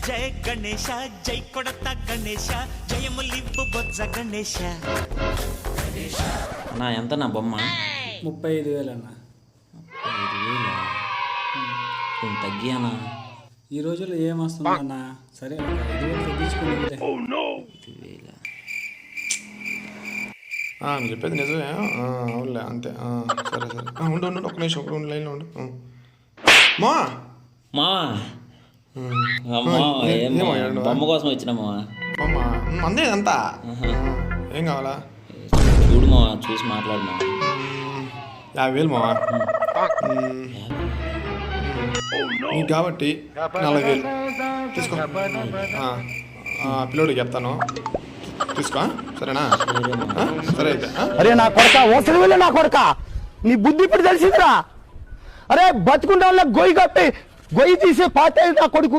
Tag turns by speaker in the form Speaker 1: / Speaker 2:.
Speaker 1: జయ గణేశ జై కొడత గణేశ జయములివ్వు బొజ్జ గణేశ.
Speaker 2: నా ఎంత నా బొమ్మ
Speaker 3: 35,000 అన్న.
Speaker 2: 35,000 కొంచెం తగ్గియానా?
Speaker 3: ఈ రోజుల్లో ఏమొస్తుంది అన్న? సరే 5,000 తగ్గించుకుని
Speaker 4: మీరు చెప్పేది నిజమే. అవునులే అంతే. సరే సరే ఉండు ఉండు ఒక నిమిషం ఉండు లైన్లో ఉండు. మా
Speaker 2: బొమ్మ కోసం వచ్చిన
Speaker 4: అమ్మా అందే అంతా ఏం కావాలా?
Speaker 2: చూడు మా చూసి మాట్లాడు మా.
Speaker 4: 50,000 మావా నీకు కాబట్టి 40,000 తీసుకో. పిల్లోడికి చెప్తాను తీసుకో సరేనా? సరే అయితే.
Speaker 5: అరే నా కొడక ఓసలి వెళ్ళి నా కొడక నీ బుద్ధి ఇప్పుడు తెలిసిందిరా. అరే బతుకుంటా గొయ్యి కప్పి గొయ్యి తీసే పాత నా కొడుకు.